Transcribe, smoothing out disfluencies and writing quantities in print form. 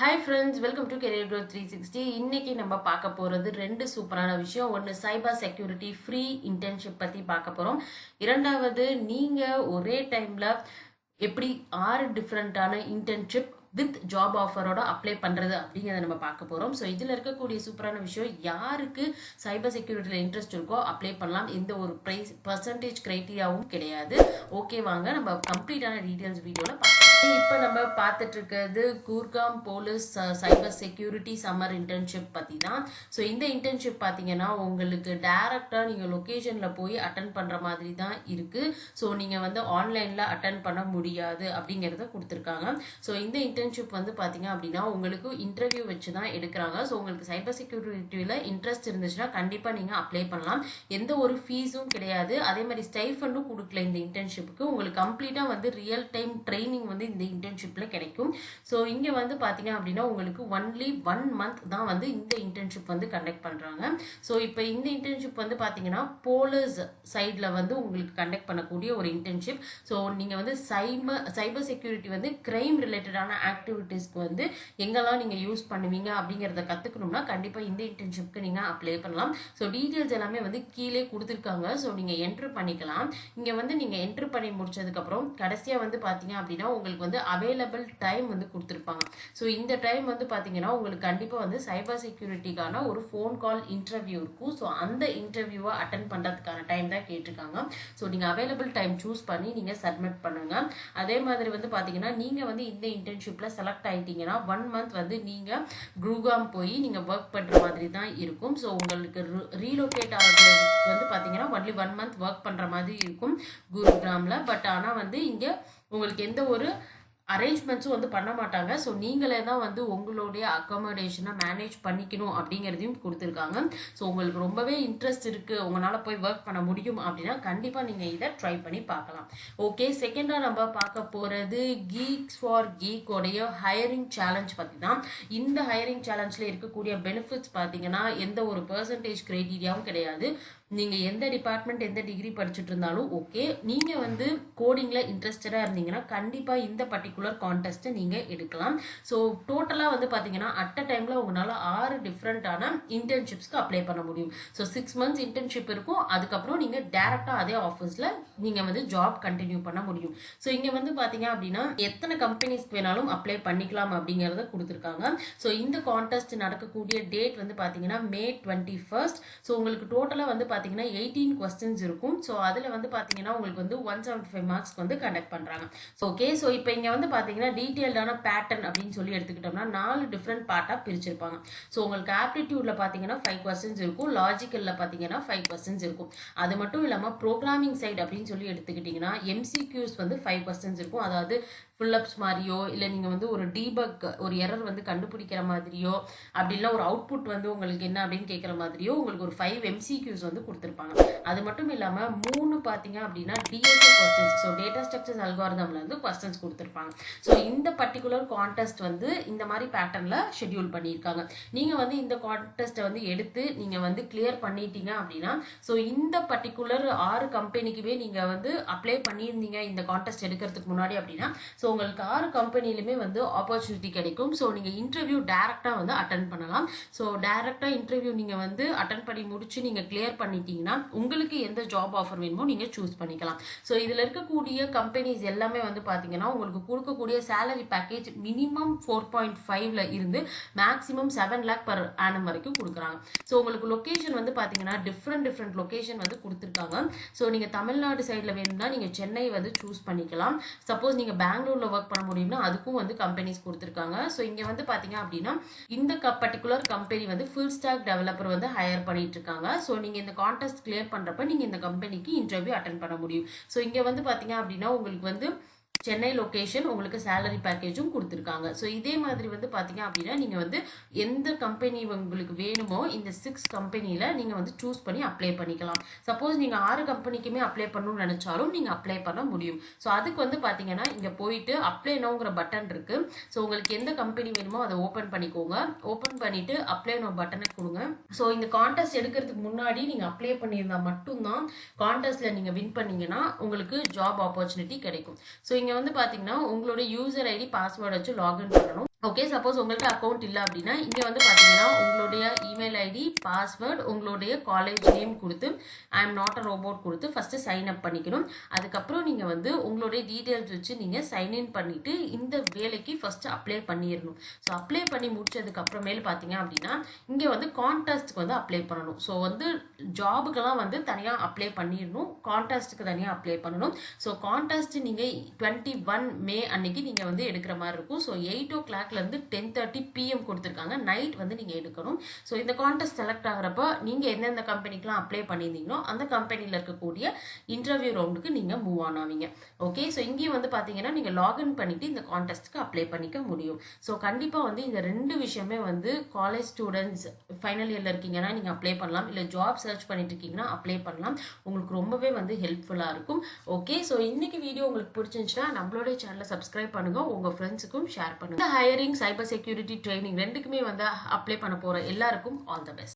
Hi friends, welcome to career growth 360. இன்னைக்கு நம்ம பார்க்க போகிறது ரெண்டு சூப்பரான விஷயம். ஒன்று சைபர் செக்யூரிட்டி ஃப்ரீ இன்டர்ன்ஷிப் பற்றி பார்க்க போகிறோம். இரண்டாவது, நீங்கள் ஒரே டைமில் எப்படி 6 டிஃப்ரெண்ட்டான இன்டர்ன்ஷிப் வித் ஜாப் ஆஃபரோட அப்ளை பண்ணுறது அப்படிங்கிறத நம்ம பார்க்க போகிறோம். ஸோ இதில் இருக்கக்கூடிய சூப்பரான விஷயம், யாருக்கு சைபர் செக்யூரிட்டியில் இன்ட்ரெஸ்ட் இருக்கோ அப்ளை பண்ணலாம். எந்த ஒரு பர்சன்டேஜ் க்ரைட்டீரியாவும் கிடையாது. ஓகே, வாங்க நம்ம கம்ப்ளீட்டான டீட்டெயில்ஸ் வீடியோவில் பார்க்கலாம். இப்போ நம்ம பார்த்துட்டு இருக்கிறது Gurgaon police cyber security summer internship பற்றி தான். ஸோ இந்த இன்டர்ன்ஷிப் பார்த்தீங்கன்னா உங்களுக்கு டேரெக்டாக நீங்கள் லொக்கேஷனில் போய் அட்டன் பண்ணுற மாதிரி தான் இருக்குது. ஸோ நீங்கள் வந்து ஆன்லைனில் அட்டன் பண்ண முடியாது அப்படிங்கிறத கொடுத்துருக்காங்க. ஸோ இந்த இன்டர்ன்ஷிப் வந்து பார்த்தீங்க அப்படின்னா உங்களுக்கு இன்டர்வியூ வச்சு தான் எடுக்கிறாங்க. ஸோ உங்களுக்கு சைபர் செக்யூரிட்டியில் இன்ட்ரெஸ்ட் இருந்துச்சுன்னா கண்டிப்பாக நீங்கள் அப்ளை பண்ணலாம். எந்த ஒரு ஃபீஸும் கிடையாது. அதே மாதிரி ஸ்டைஃபண்டும் கொடுக்கல இந்த இன்டர்ன்ஷிப்புக்கு. உங்களுக்கு கம்ப்ளீட்டாக வந்து ரியல் டைம் ட்ரைனிங் வந்து இந்த இன்டர்ன்ஷிப்ல கிடைக்கும். ஸோ இங்க வந்து பாத்தீங்க அப்படின்னா உங்களுக்கு ஒன்லி 1 மந்த் தான் வந்து இந்த இன்டர்ன்ஷிப் வந்து கண்டக்ட் பண்றாங்க. ஸோ இப்போ இந்த இன்டர்ன்ஷிப் வந்து பாத்தீங்கன்னா போலீஸ் சைட்ல வந்து உங்களுக்கு கண்டக்ட் பண்ணக்கூடிய ஒரு இன்டர்ன்ஷிப். ஸோ நீங்க வந்து சைபர் செக்யூரிட்டி வந்து கிரைம் ரிலேட்டடான ஆக்டிவிட்டீஸ்க்கு வந்து எங்கெல்லாம் நீங்க யூஸ் பண்ணுவீங்க அப்படிங்கிறத கத்துக்கணும்னா கண்டிப்பா இந்த இன்டர்ன்ஷிப்க்கு நீங்க அப்ளை பண்ணலாம். ஸோ டீட்டெயில்ஸ் எல்லாமே வந்து கீழே கொடுத்துருக்காங்க. ஸோ நீங்க என்ட்ரு பண்ணிக்கலாம். இங்க வந்து நீங்க என்ட்ரு பண்ணி முடிச்சதுக்கு அப்புறம் கடைசியா வந்து பாத்தீங்க அப்படின்னா உங்களுக்கு வந்து அவைலபிள் டைம் வந்து கொடுத்துருப்பாங்க. ஸோ இந்த டைம் வந்து பார்த்தீங்கன்னா உங்களுக்கு கண்டிப்பாக வந்து சைபர் செக்யூரிட்டிக்கான ஒரு ஃபோன் கால் இன்டர்வியூ இருக்கும். ஸோ அந்த இன்டர்வியூவை அட்டன் பண்ணுறதுக்கான டைம் தான் கேட்டிருக்காங்க. ஸோ நீங்கள் அவைலபிள் டைம் சூஸ் பண்ணி நீங்கள் சப்மிட் பண்ணுங்க. அதே மாதிரி வந்து பார்த்தீங்கன்னா நீங்கள் வந்து இந்த இன்டர்ன்ஷிப்பில் செலக்ட் ஆகிட்டீங்கன்னா 1 மந்த் வந்து நீங்கள் குருகாம் போய் நீங்கள் ஒர்க் பண்ணுற மாதிரி தான் இருக்கும். ஸோ உங்களுக்கு ரீலோகேட் ஆகிறது வந்து பார்த்தீங்கன்னா ஒன்லி 1 மந்த் ஒர்க் பண்ணுற மாதிரி இருக்கும் குருகிராமில். பட் ஆனால் வந்து இங்கே உங்களுக்கு எந்த ஒரு அரேஞ்ச்மெண்ட்ஸும் வந்து பண்ண மாட்டாங்க. ஸோ நீங்களே தான் வந்து உங்களுடைய அக்காமடேஷனை மேனேஜ் பண்ணிக்கணும் அப்படிங்கிறதையும் கொடுத்துருக்காங்க. ஸோ உங்களுக்கு ரொம்பவே இன்ட்ரெஸ்ட் இருக்குது, உங்களால் போய் ஒர்க் பண்ண முடியும் அப்படின்னா கண்டிப்பாக நீங்கள் இதை ட்ரை பண்ணி பார்க்கலாம். ஓகே, செகண்டாக நம்ம பார்க்க போகிறது கீக்ஸ் ஃபார் கீக்கோடைய ஹையரிங் சேலஞ்ச் பற்றி தான். இந்த ஹையரிங் சேலஞ்சில் இருக்கக்கூடிய பெனிஃபிட்ஸ் பார்த்தீங்கன்னா எந்த ஒரு பர்சன்டேஜ் க்ரைட்டீரியாவும் கிடையாது. நீங்கள் எந்த டிபார்ட்மெண்ட் எந்த டிகிரி படிச்சுட்டு இருந்தாலும் ஓகே, நீங்கள் வந்து கோடிங்கில் இன்ட்ரெஸ்டடாக இருந்தீங்கன்னா கண்டிப்பாக இந்த பர்டிகுலர் கான்டெஸ்ட்டை நீங்கள் எடுக்கலாம். ஸோ டோட்டலாக வந்து பார்த்தீங்கன்னா அட் அ டைமில் உங்களால் 6 டிஃப்ரெண்ட்டான இன்டர்ன்ஷிப்ஸ்க்கு அப்ளை பண்ண முடியும். ஸோ 6 மந்த்ஸ் இன்டர்ன்ஷிப் இருக்கும். அதுக்கப்புறம் நீங்கள் டேரெக்டாக அதே ஆஃபீஸில் நீங்கள் வந்து ஜாப் கண்டினியூ பண்ண முடியும். ஸோ இங்கே வந்து பார்த்தீங்க அப்படின்னா எத்தனை கம்பெனிஸ்க்கு வேணாலும் அப்ளை பண்ணிக்கலாம் அப்படிங்கிறத கொடுத்துருக்காங்க. ஸோ இந்த கான்டெஸ்ட் நடக்கக்கூடிய டேட் வந்து பார்த்தீங்கன்னா May 21. ஸோ உங்களுக்கு டோட்டலாக வந்து பார்த்தீங்கன்னா 18 கொஸ்டின்ஸ் இருக்கும். ஸோ அதில் வந்து பார்த்தீங்கன்னா உங்களுக்கு வந்து 175 மார்க்ஸ்க்கு வந்து கண்டக்ட் பண்ணுறாங்க. ஓகே, ஸோ இப்போ இங்கே வந்து பார்த்தீங்கன்னா டீட்டெயில்டான பேட்டர்ன் அப்படின்னு சொல்லி எடுத்துக்கிட்டோம்னா 4 டிஃப்ரெண்ட் பார்ட்டாக பிரிச்சிருப்பாங்க. ஸோ உங்களுக்கு ஆப்டிடியூடில் பார்த்தீங்கன்னா 5 கொஸ்டின்ஸ் இருக்கும். லாஜிக்கலில் பார்த்தீங்கன்னா 5 கொஸ்டின்ஸ் இருக்கும். அது மட்டும் இல்லாமல் ப்ரோக்ராமிங் சைட் அப்படின்னு சொல்லி எடுத்துக்கிட்டிங்கன்னா MCQs வந்து 5 கொஸ்டின்ஸ் இருக்கும். அதாவது ஃபுல்லப்ஸ் மாதிரியோ இல்லை நீங்கள் வந்து ஒரு டீபக் ஒரு எரர் வந்து கண்டுபிடிக்கிற மாதிரியோ அப்படின்னா ஒரு அவுட்புட் வந்து உங்களுக்கு என்ன அப்படின்னு கேட்குற மாதிரியோ உங்களுக்கு ஒரு 5 MCQs வந்து கொடுத்துருப்பாங்க. அது மட்டும் இல்லாமல் 3 பார்த்தீங்க அப்படின்னா DSA questions, so data structures அல்காரிதம்ல வந்து கொஸ்டின்ஸ் கொடுத்துருப்பாங்க. ஸோ இந்த பர்டிகுலர் கான்டெஸ்ட் வந்து இந்த மாதிரி பேட்டர்னில் ஷெட்யூல் பண்ணியிருக்காங்க. நீங்கள் வந்து இந்த கான்டெஸ்ட்டை வந்து எடுத்து நீங்கள் வந்து கிளியர் பண்ணிட்டீங்க அப்படின்னா ஸோ இந்த பர்டிகுலர் 6 கம்பெனிக்குமே நீங்கள் வந்து அப்ளை பண்ணியிருந்தீங்க இந்த கான்டெஸ்ட் எடுக்கிறதுக்கு முன்னாடி அப்படின்னா ஸோ உங்களுக்கு 6 கம்பெனிலுமே வந்து ஆப்பர்ச்சுனிட்டி கிடைக்கும். ஸோ நீங்கள் இன்டர்வியூ டேரெக்டாக வந்து அட்டன் பண்ணலாம். ஸோ டேரெக்டாக இன்டர்வியூ நீங்கள் வந்து அட்டன் பண்ணி முடிச்சு நீங்கள் கிளியர் பண்ணிட்டீங்கன்னா உங்களுக்கு எந்த ஜாப் ஆஃபர் வேணுமோ நீங்கள் சூஸ் பண்ணிக்கலாம். ஸோ இதில் இருக்கக்கூடிய கம்பெனிஸ் எல்லாமே வந்து பார்த்தீங்கன்னா உங்களுக்கு கொடுக்கக்கூடிய சேலரி பேக்கேஜ் மினிமம் 4.5ல இருந்து மேக்ஸிமம் 7 lakh per annum வரைக்கும் கொடுக்குறாங்க. ஸோ உங்களுக்கு லொக்கேஷன் வந்து பார்த்தீங்கன்னா டிஃப்ரெண்ட் லொக்கேஷன் வந்து கொடுத்துருக்காங்க. ஸோ நீங்கள் தமிழ்நாடு சைடில் வேணும்னா நீங்கள் சென்னை வந்து சூஸ் பண்ணிக்கலாம். சப்போஸ் நீங்கள் பெங்களூரில் ஒர்க் பண்ண முடியும்னா அதுக்கும் வந்து கம்பெனிஸ் கொடுத்துருக்காங்க. ஸோ இங்கே வந்து பார்த்தீங்க அப்படின்னா இந்த பர்டிகுலர் கம்பெனி வந்து ஃபுல் ஸ்டாக் டெவலப்பர் வந்து ஹையர் பண்ணிட்டு இருக்காங்க. ஸோ நீங்கள் இந்த கான்டெஸ்ட் கிளியர் பண்ணுறப்ப நீங்கள் இந்த கம்பெனிக்கு இன்டர்வியூ அட்டன் பண்ண முடியும். ஸோ இங்கே வந்து பார்த்தீங்க அப்படின்னா உங்களுக்கு வந்து சென்னை லொக்கேஷன் உங்களுக்கு சேலரி பேக்கேஜும் கொடுத்துருக்காங்க. ஸோ இதே மாதிரி வந்து பார்த்தீங்க அப்படின்னா நீங்கள் வந்து எந்த கம்பெனி உங்களுக்கு வேணுமோ இந்த 6 கம்பெனியில் நீங்கள் வந்து சூஸ் பண்ணி அப்ளை பண்ணிக்கலாம். சப்போஸ் நீங்கள் 6 கம்பெனிக்குமே அப்ளை பண்ணணும்னு நினச்சாலும் நீங்கள் அப்ளை பண்ண முடியும். ஸோ அதுக்கு வந்து பார்த்தீங்கன்னா இங்கே போயிட்டு அப்ளை நோங்கிற பட்டன் இருக்குது. ஸோ உங்களுக்கு எந்த கம்பெனி வேணுமோ அதை ஓப்பன் பண்ணிக்கோங்க. ஓப்பன் பண்ணிவிட்டு அப்ளை நோ பட்டனை கொடுங்க. ஸோ இந்த கான்டெஸ்ட் எடுக்கிறதுக்கு முன்னாடி நீங்கள் அப்ளை பண்ணியிருந்தால் மட்டும்தான் கான்டெஸ்ட்டில் நீங்கள் வின் பண்ணீங்கன்னா உங்களுக்கு ஜாப் ஆப்பர்ச்சுனிட்டி கிடைக்கும். ஸோ இங்கே வந்து பார்த்தீங்கன்னா உங்களோட யூசர் ஐடி பாஸ்வேர்டு வச்சு லாகின் பண்ணணும். ஓகே, சப்போஸ் உங்கள்ட்ட அக்கவுண்ட் இல்ல அப்படின்னா, இங்க வந்து பார்த்தீங்கன்னா, உங்களுடைய இமெயில் ஐடி, பாஸ்வேர்ட், உங்களுடைய காலேஜ் நேம் குடுத்து, ஐ அம் நாட் அ ரோபோட் குடுத்து ஃபர்ஸ்ட்டு சைன் அப் பண்ணிக்கணும். அதுக்கப்புறம் நீங்க வந்து உங்களுடைய டீட்டெயில்ஸ் வச்சு நீங்க சைன் இன் பண்ணிட்டு, இந்த வேலைக்கு ஃபர்ஸ்ட்டு அப்ளை பண்ணிறணும். ஸோ அப்ளை பண்ணி முடிச்சதுக்கு அப்புறமேல் பார்த்தீங்க அப்படின்னா, இங்க வந்து கான்டெஸ்ட்க்கு வந்து அப்ளை பண்ணணும். ஸோ வந்து ஜாபுக்கெல்லாம் வந்து தனியா அப்ளை பண்ணிறணும். கான்டெஸ்ட்க்கு தனியா அப்ளை பண்ணணும். ஸோ கான்டெஸ்ட் நீங்க 21 மே அன்னைக்கு நீங்க வந்து எடுக்கிற மாதிரி இருக்கும். ஸோ 8:00 இருந்து 10:30 PM கொடுத்துருக்காங்க. நைட் வந்து நீங்க எடுக்கணும். ஸோ இந்த கான்டெஸ்ட் செலக்ட் ஆகிறப்ப நீங்க எந்தெந்த கம்பெனிக்கெல்லாம் அப்ளை பண்ணியிருந்தீங்களோ அந்த கம்பெனியில் இருக்கக்கூடிய இன்டர்வியூ ரவுண்டுக்கு நீங்க மூவ் ஆன் ஆவீங்க. ஓகே, ஸோ இங்கேயும் வந்து பாத்தீங்கன்னா நீங்க லாகின் பண்ணிட்டு இந்த கான்டெஸ்ட்க்கு அப்ளை பண்ணிக்க முடியும். ஸோ கண்டிப்பா வந்து இந்த ரெண்டு விஷயமே வந்து காலேஜ் ஸ்டூடெண்ட்ஸ் ஃபைனல் இயர்ல இருக்கீங்கன்னா நீங்க அப்ளை பண்ணலாம், இல்ல ஜாப் சர்ச் பண்ணிட்டு இருக்கீங்கன்னா அப்ளை பண்ணலாம். உங்களுக்கு ரொம்பவே வந்து ஹெல்ப்ஃபுல்லா இருக்கும். ஓகே, ஸோ இன்னைக்கு வீடியோ உங்களுக்கு பிடிச்சிருந்துச்சுன்னா நம்மளுடைய சேனலை சப்ஸ்கிரைப் பண்ணுங்க, உங்க ஃப்ரெண்ட்ஸுக்கும் ஷேர் பண்ணுங்க. ஹையரிங், சைபர் செக்யூரிட்டி ட்ரைனிங் ரெண்டுக்குமே வந்து அப்ளை பண்ண போற எல்லாருக்கும் ஆல் த பெஸ்ட்.